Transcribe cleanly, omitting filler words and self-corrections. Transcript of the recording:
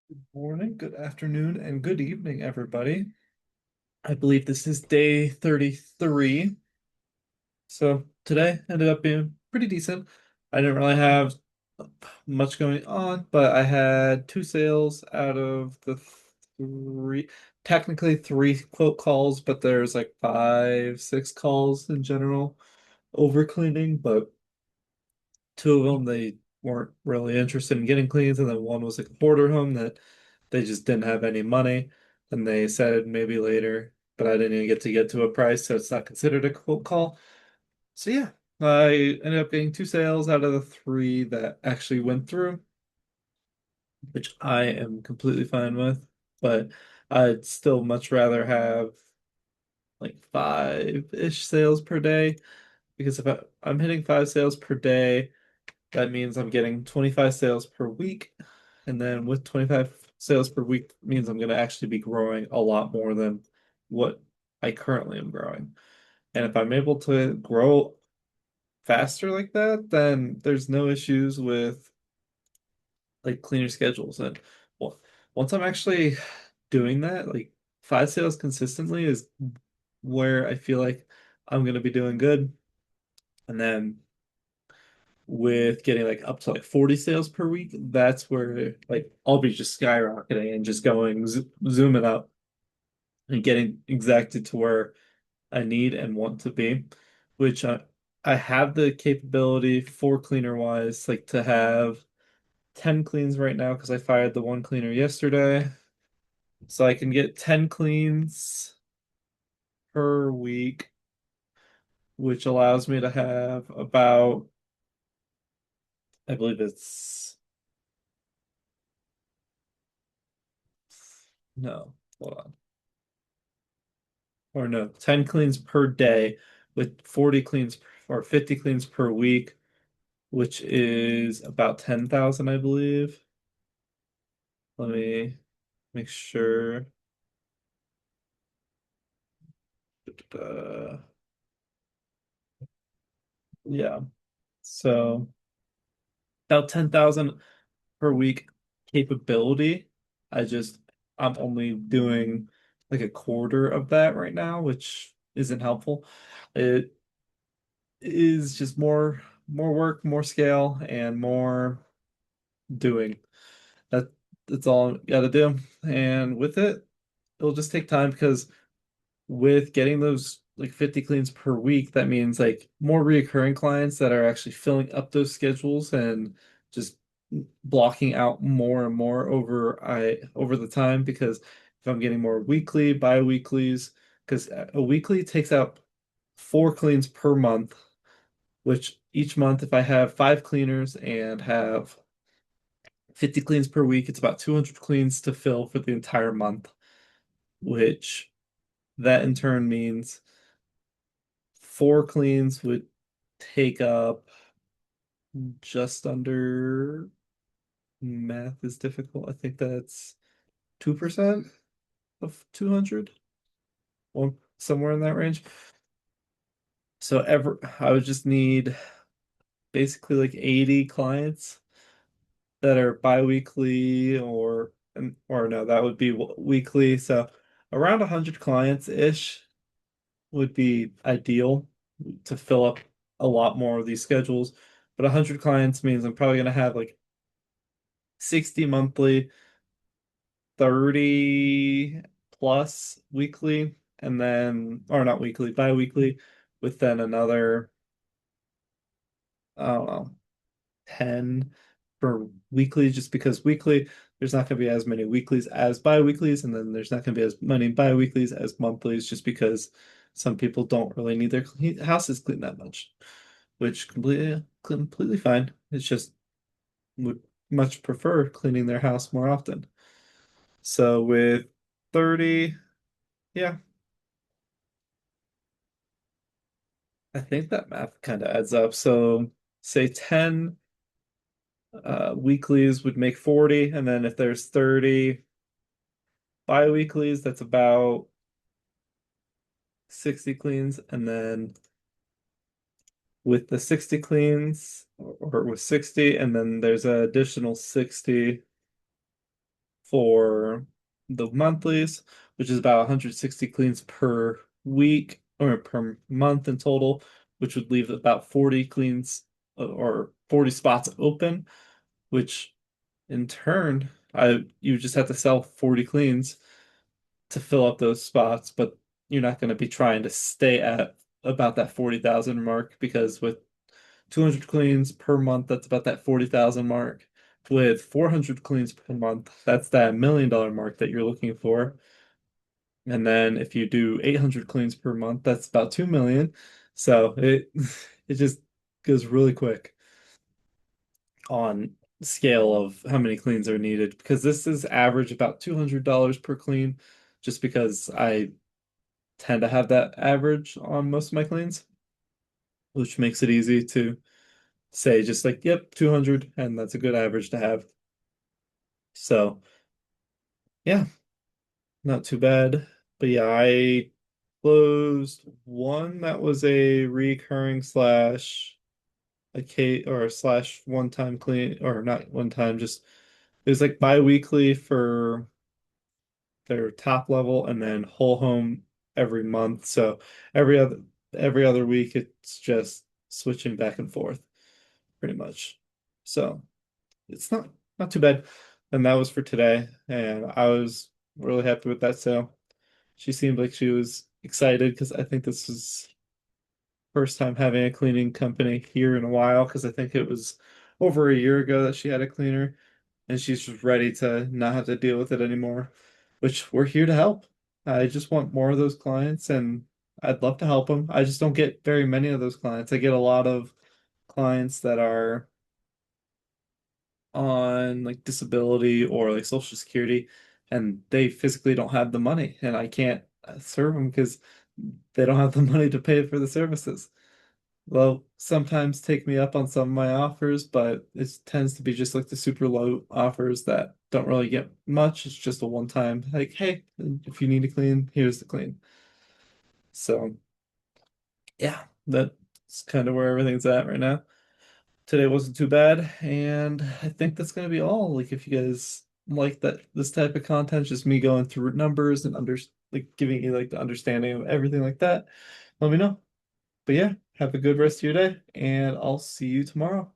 Good morning, good afternoon, and good evening, everybody. I believe this is day 33. So today ended up being pretty decent. I didn't really have much going on, but I had two sales out of the three, technically three quote calls, but there's like five, six calls in general over cleaning, but two of them they weren't really interested in getting cleans, and then one was like a border home that they just didn't have any money, and they said maybe later, but I didn't even get to a price, so it's not considered a quote call. So yeah, I ended up getting two sales out of the three that actually went through, which I am completely fine with, but I'd still much rather have like five-ish sales per day because if I'm hitting five sales per day, that means I'm getting 25 sales per week. And then with 25 sales per week means I'm going to actually be growing a lot more than what I currently am growing. And if I'm able to grow faster like that, then there's no issues with like cleaner schedules. And well, once I'm actually doing that, like five sales consistently is where I feel like I'm going to be doing good. And then with getting like up to like 40 sales per week, that's where like I'll be just skyrocketing and just going zooming up and getting exactly to where I need and want to be, which I have the capability for cleaner wise, like to have 10 cleans right now because I fired the one cleaner yesterday. So I can get 10 cleans per week, which allows me to have about, I believe it's, no, hold on. Or no, 10 cleans per day with 40 cleans or 50 cleans per week, which is about 10,000, I believe. Let me make sure. Uh, yeah. So about 10,000 per week capability. I just, I'm only doing like a quarter of that right now, which isn't helpful. It is just more work, more scale, and more doing. That that's all I gotta do. And with it, it'll just take time because with getting those like 50 cleans per week, that means like more reoccurring clients that are actually filling up those schedules and just blocking out more and more over the time because if I'm getting more weekly, bi-weeklies, because a weekly takes out four cleans per month, which each month if I have five cleaners and have 50 cleans per week, it's about 200 cleans to fill for the entire month, which that in turn means four cleans would take up just under, math is difficult. I think that's 2% of 200 or somewhere in that range. So I would just need basically like 80 clients that are bi-weekly or no, that would be weekly. So around 100 clients ish would be ideal to fill up a lot more of these schedules. But 100 clients means I'm probably going to have like 60 monthly, 30 plus weekly, and then, or not weekly, bi-weekly, with then another, I don't know, 10 for weekly, just because weekly, there's not going to be as many weeklies as bi-weeklies, and then there's not going to be as many bi-weeklies as monthlies, just because some people don't really need their houses cleaned that much, which completely fine. It's just would much prefer cleaning their house more often. So with 30, yeah, I think that math kind of adds up. So say 10 weeklies would make 40, and then if there's 30 bi-weeklies, that's about 60 cleans, and then with the 60 cleans or with 60, and then there's an additional 60 for the monthlies, which is about 160 cleans per week or per month in total, which would leave about 40 cleans or 40 spots open, which in turn, I you just have to sell 40 cleans to fill up those spots, but you're not going to be trying to stay at about that 40,000 mark because with 200 cleans per month, that's about that 40,000 mark. With 400 cleans per month, that's that $1 million mark that you're looking for. And then if you do 800 cleans per month, that's about 2 million. So it it just goes really quick on scale of how many cleans are needed because this is average about $200 per clean just because I tend to have that average on most of my cleans, which makes it easy to say just like, yep, 200, and that's a good average to have. So, yeah, not too bad. But yeah, I closed one that was a recurring slash a K or slash one-time clean or not one time, just it was like bi-weekly for their top level and then whole home every month. So every other every other week it's just switching back and forth pretty much. So it's not too bad. And that was for today. And I was really happy with that sale. She seemed like she was excited because I think this is first time having a cleaning company here in a while because I think it was over a year ago that she had a cleaner and she's just ready to not have to deal with it anymore, which we're here to help. I just want more of those clients and I'd love to help them. I just don't get very many of those clients. I get a lot of clients that are on like disability or like Social Security and they physically don't have the money and I can't serve them because they don't have the money to pay for the services. Well, sometimes take me up on some of my offers, but it tends to be just like the super low offers that don't really get much. It's just a one time, like, hey, if you need to clean, here's the clean. So, yeah, that's kind of where everything's at right now. Today wasn't too bad, and I think that's gonna be all. Like, if you guys like that, this type of content, just me going through numbers and like giving you like the understanding of everything like that, let me know. But yeah, have a good rest of your day, and I'll see you tomorrow.